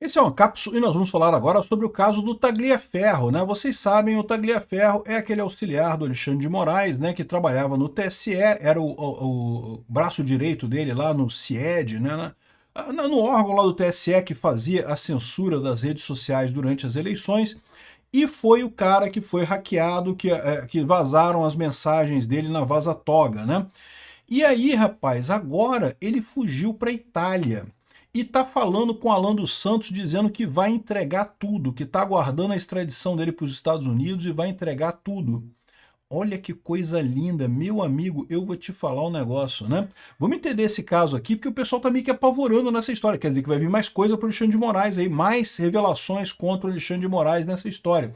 Esse é uma cápsula e nós vamos falar agora sobre o caso do Tagliaferro, né? Vocês sabem, o Tagliaferro é aquele auxiliar do Alexandre de Moraes, né, que trabalhava no TSE, era o braço direito dele lá no CIED, né, no órgão lá do TSE que fazia a censura das redes sociais durante as eleições, e foi o cara que foi hackeado, que vazaram as mensagens dele na Vaza Toga, né? E aí, rapaz, agora ele fugiu para a Itália e tá falando com Alan dos Santos dizendo que vai entregar tudo, que tá aguardando a extradição dele para os Estados Unidos e vai entregar tudo. Olha que coisa linda, meu amigo, eu vou te falar um negócio, né? Vamos entender esse caso aqui, porque o pessoal tá meio que apavorando nessa história, quer dizer que vai vir mais coisa para o Alexandre de Moraes aí, mais revelações contra o Alexandre de Moraes nessa história.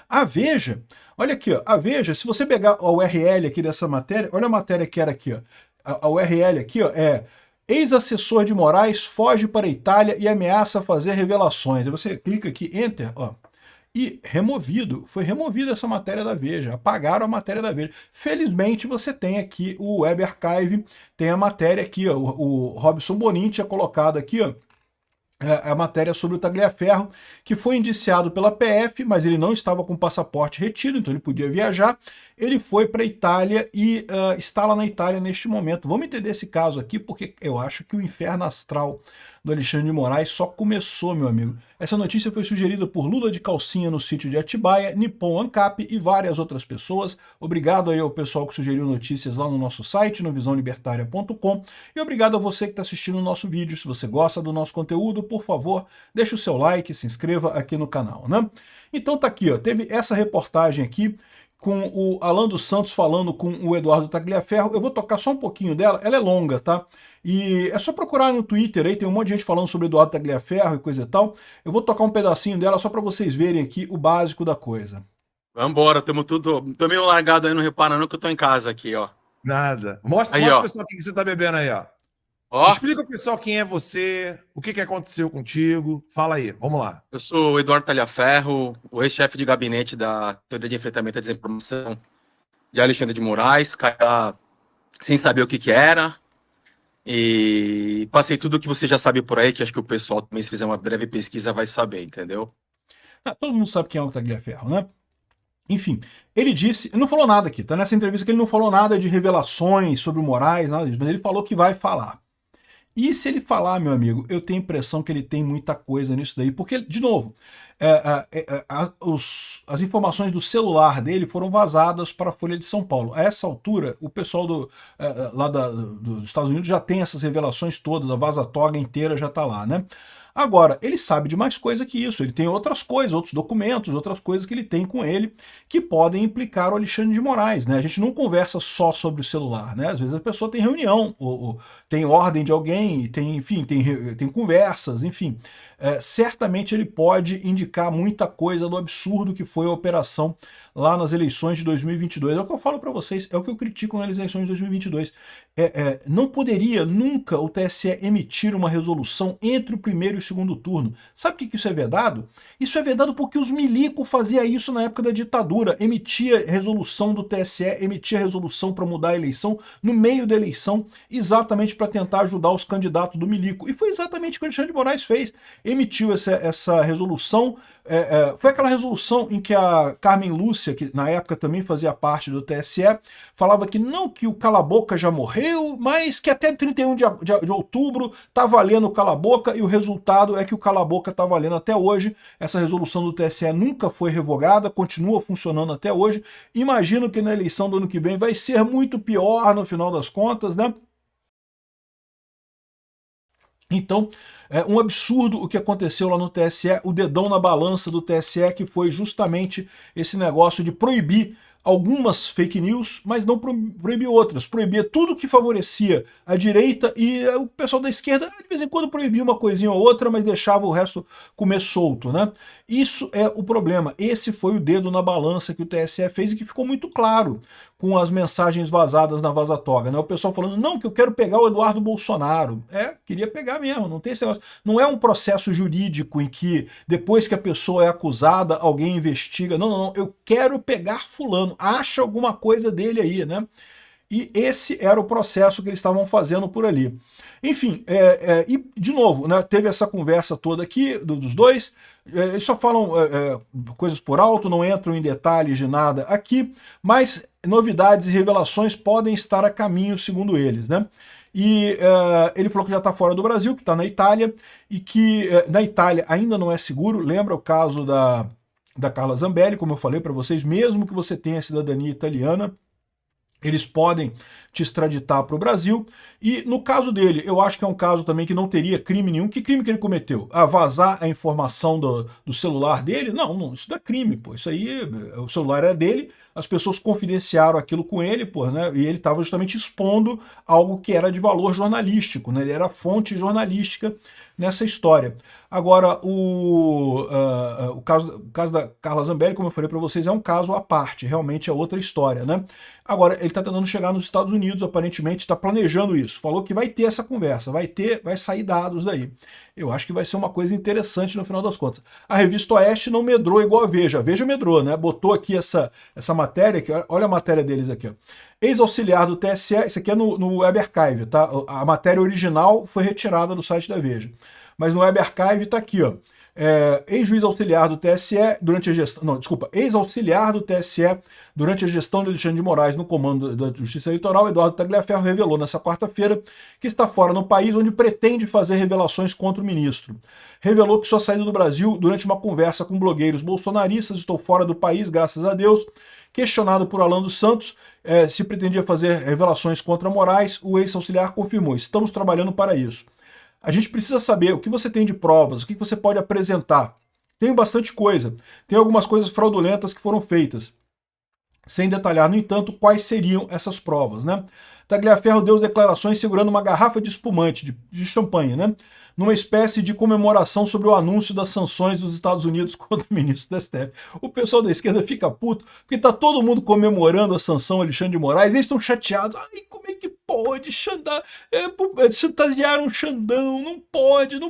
A Veja, olha aqui, ó, a Veja, se você pegar a URL aqui dessa matéria, olha a matéria que era aqui, ó, a URL aqui, ó, é ex-assessor de Moraes foge para a Itália e ameaça fazer revelações. Aí você clica aqui, Enter, ó, e removido, foi removida essa matéria da Veja, apagaram a matéria da Veja. Felizmente você tem aqui o Web Archive, tem a matéria aqui, ó, o Robson Bonin tinha colocado aqui, ó, a matéria sobre o Tagliaferro, que foi indiciado pela PF, mas ele não estava com passaporte retido, então ele podia viajar. Ele foi para a Itália e está lá na Itália neste momento. Vamos entender esse caso aqui, porque eu acho que o inferno astral do Alexandre de Moraes só começou, meu amigo. Essa notícia foi sugerida por Lula de Calcinha no sítio de Atibaia, Nippon Ancap e várias outras pessoas. Obrigado aí ao pessoal que sugeriu notícias lá no nosso site, no visãolibertaria.com. E obrigado a você que está assistindo o nosso vídeo. Se você gosta do nosso conteúdo, por favor, deixe o seu like, se inscreva aqui no canal, né? Então tá aqui, ó, teve essa reportagem aqui com o Alan dos Santos falando com o Eduardo Tagliaferro. Eu vou tocar só um pouquinho dela, ela é longa, tá? E é só procurar no Twitter aí, tem um monte de gente falando sobre Eduardo Tagliaferro e coisa e tal. Eu vou tocar um pedacinho dela só para vocês verem aqui o básico da coisa. Vambora, tamo tudo. Tô meio largado aí, não repara não que eu tô em casa aqui, ó. Nada. Mostra, Aí, mostra pro ó. pessoal o que você tá bebendo aí, ó. Ó, Explica pro pessoal quem é você, o que aconteceu contigo. Fala aí, vamos lá. eu sou o Eduardo Talhaferro, o ex-chefe de gabinete da Teoria de Enfrentamento à Desinformação de Alexandre de Moraes, cara, sem saber o que que era. E passei tudo o que você já sabe por aí, que acho que o pessoal também, se fizer uma breve pesquisa, vai saber, entendeu? Todo mundo sabe quem é o Tagliaferro, né? Enfim, ele disse, ele não falou nada aqui, tá nessa entrevista que ele não falou nada de revelações sobre o Moraes, nada disso, mas ele falou que vai falar. E se ele falar, meu amigo, eu tenho a impressão que ele tem muita coisa nisso daí, porque, de novo, as informações do celular dele foram vazadas para a Folha de São Paulo. A essa altura, o pessoal lá dos Estados Unidos já tem essas revelações todas, a vaza-toga inteira já está lá, né? Agora, ele sabe de mais coisa que isso, ele tem outras coisas, outros documentos, outras coisas que ele tem com ele que podem implicar o Alexandre de Moraes, né? A gente não conversa só sobre o celular, né? Às vezes a pessoa tem reunião, ou tem ordem de alguém, tem, enfim, tem conversas, enfim. Certamente ele pode indicar muita coisa do absurdo que foi a operação lá nas eleições de 2022. É o que eu falo para vocês, é o que eu critico nas eleições de 2022. Não poderia nunca o TSE emitir uma resolução entre o primeiro e o segundo turno. Sabe por que isso é vedado? Isso é vedado porque os milico fazia isso na época da ditadura, emitia resolução do TSE, emitia resolução para mudar a eleição no meio da eleição, exatamente para tentar ajudar os candidatos do milico. E foi exatamente o que o Alexandre de Moraes fez. Emitiu essa resolução, foi aquela resolução em que a Carmen Lúcia, que na época também fazia parte do TSE, falava que não, que o cala-boca já morreu, mas que até 31 de outubro tá valendo o cala-boca, e o resultado é que o cala-boca tá valendo até hoje. Essa resolução do TSE nunca foi revogada, continua funcionando até hoje. Imagino que na eleição do ano que vem vai ser muito pior no final das contas, né? Então, é um absurdo o que aconteceu lá no TSE, o dedão na balança do TSE, que foi justamente esse negócio de proibir algumas fake news, mas não proibir outras. Proibia tudo que favorecia a direita, e o pessoal da esquerda, de vez em quando, proibia uma coisinha ou outra, mas deixava o resto comer solto, né? Isso é o problema. Esse foi o dedo na balança que o TSE fez, e que ficou muito claro com as mensagens vazadas na Vaza-Toga, né? O pessoal falando, não, que eu quero pegar o Eduardo Bolsonaro. Queria pegar mesmo, não tem esse negócio. Não é um processo jurídico em que, depois que a pessoa é acusada, alguém investiga. Não, não, não, eu quero pegar fulano, acha alguma coisa dele aí, né? E esse era o processo que eles estavam fazendo por ali. Enfim, e de novo, né, teve essa conversa toda aqui dos dois, eles só falam coisas por alto, não entram em detalhes de nada aqui, mas novidades e revelações podem estar a caminho, segundo eles, né? E ele falou que já está fora do Brasil, que está na Itália, e que na Itália ainda não é seguro. Lembra o caso da Carla Zambelli, como eu falei para vocês, mesmo que você tenha cidadania italiana, eles podem te extraditar para o Brasil. E no caso dele, eu acho que é um caso também que não teria crime nenhum. Que crime que ele cometeu? Vazar a informação do celular dele? Não, isso não é crime, pô. Isso aí, o celular era dele, as pessoas confidenciaram aquilo com ele, pô, né? E ele estava justamente expondo algo que era de valor jornalístico, né? Ele era fonte jornalística nessa história. Agora, o caso da Carla Zambelli, como eu falei para vocês, é um caso à parte, realmente é outra história, né? Agora, ele está tentando chegar nos Estados Unidos, aparentemente está planejando isso, falou que vai ter essa conversa, vai sair dados daí. Eu acho que vai ser uma coisa interessante no final das contas. A revista Oeste não medrou igual a Veja medrou, né? Botou aqui essa matéria, aqui, olha a matéria deles aqui, ó. Ex-auxiliar do TSE, isso aqui é no Web Archive, tá? A matéria original foi retirada do site da Veja. Mas no Web Archive está aqui, ó. Ex-juiz auxiliar do TSE durante a gestão... Não, desculpa. Ex-auxiliar do TSE durante a gestão de Alexandre de Moraes no comando da Justiça Eleitoral, Eduardo Tagliaferro revelou nessa quarta-feira que está fora no país onde pretende fazer revelações contra o ministro. Revelou que sua saída do Brasil durante uma conversa com blogueiros bolsonaristas, estou fora do país, graças a Deus. Questionado por Alan dos Santos se pretendia fazer revelações contra Moraes, o ex-auxiliar confirmou, estamos trabalhando para isso. A gente precisa saber o que você tem de provas, o que você pode apresentar. Tem bastante coisa. Tem algumas coisas fraudulentas que foram feitas. Sem detalhar, no entanto, quais seriam essas provas, né? Tagliaferro deu declarações segurando uma garrafa de espumante, de champanhe, né? Numa espécie de comemoração sobre o anúncio das sanções dos Estados Unidos contra o ministro da STF. O pessoal da esquerda fica puto, porque tá todo mundo comemorando a sanção Alexandre de Moraes, eles estão chateados. Ai, como é que pode chantagear um Xandão? Não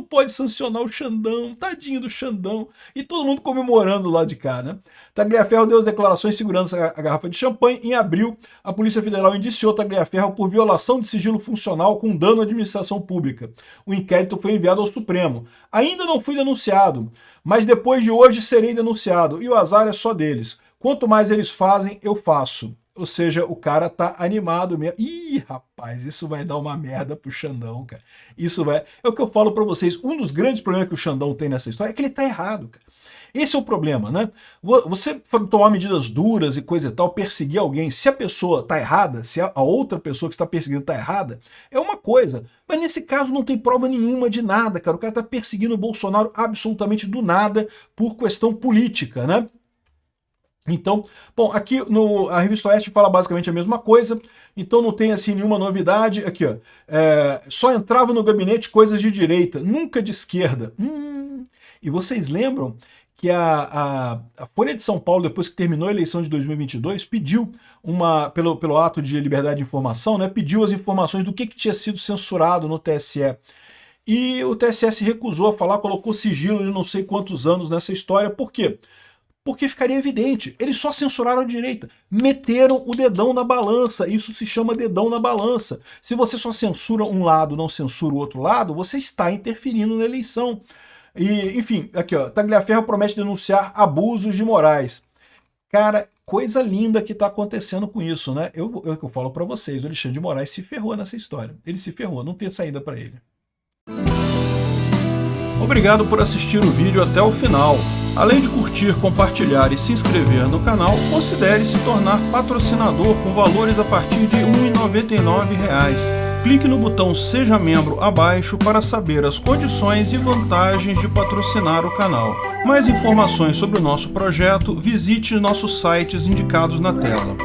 pode sancionar o Xandão, tadinho do Xandão. E todo mundo comemorando lá de cá, né? Tagliaferro deu as declarações segurando a garrafa de champanhe. Em abril, a Polícia Federal indiciou Tagliaferro por violação de sigilo funcional com dano à administração pública. O inquérito foi enviado ao Supremo. Ainda não fui denunciado, mas depois de hoje serei denunciado. E o azar é só deles. Quanto mais eles fazem, eu faço. Ou seja, o cara tá animado mesmo. Ih, rapaz, isso vai dar uma merda pro Xandão, cara. Isso vai... É o que eu falo pra vocês. Um dos grandes problemas que o Xandão tem nessa história é que ele tá errado, cara. Esse é o problema, né? Você tomar medidas duras e coisa e tal, perseguir alguém, se a pessoa tá errada, se a outra pessoa que está perseguindo tá errada, é uma coisa. Mas nesse caso não tem prova nenhuma de nada, cara. O cara tá perseguindo o Bolsonaro absolutamente do nada por questão política, né? Então, bom, aqui a Revista Oeste fala basicamente a mesma coisa, então não tem assim nenhuma novidade. Aqui, ó, só entrava no gabinete coisas de direita, nunca de esquerda. E vocês lembram que a Folha de São Paulo, depois que terminou a eleição de 2022, pediu, pelo ato de liberdade de informação, né, pediu as informações do que tinha sido censurado no TSE. E o TSE se recusou a falar, colocou sigilo de não sei quantos anos nessa história. Por quê? Porque ficaria evidente, eles só censuraram a direita, meteram o dedão na balança, isso se chama dedão na balança. Se você só censura um lado, não censura o outro lado, você está interferindo na eleição. E, enfim, aqui ó, Tagliaferro promete denunciar abusos de Moraes. Cara, coisa linda que está acontecendo com isso, né? Eu falo para vocês, o Alexandre de Moraes se ferrou nessa história. Ele se ferrou, não tem saída para ele. Obrigado por assistir o vídeo até o final. Além de curtir, compartilhar e se inscrever no canal, considere se tornar patrocinador com valores a partir de R$ 1,99. Clique no botão Seja Membro abaixo para saber as condições e vantagens de patrocinar o canal. Mais informações sobre o nosso projeto, visite nossos sites indicados na tela.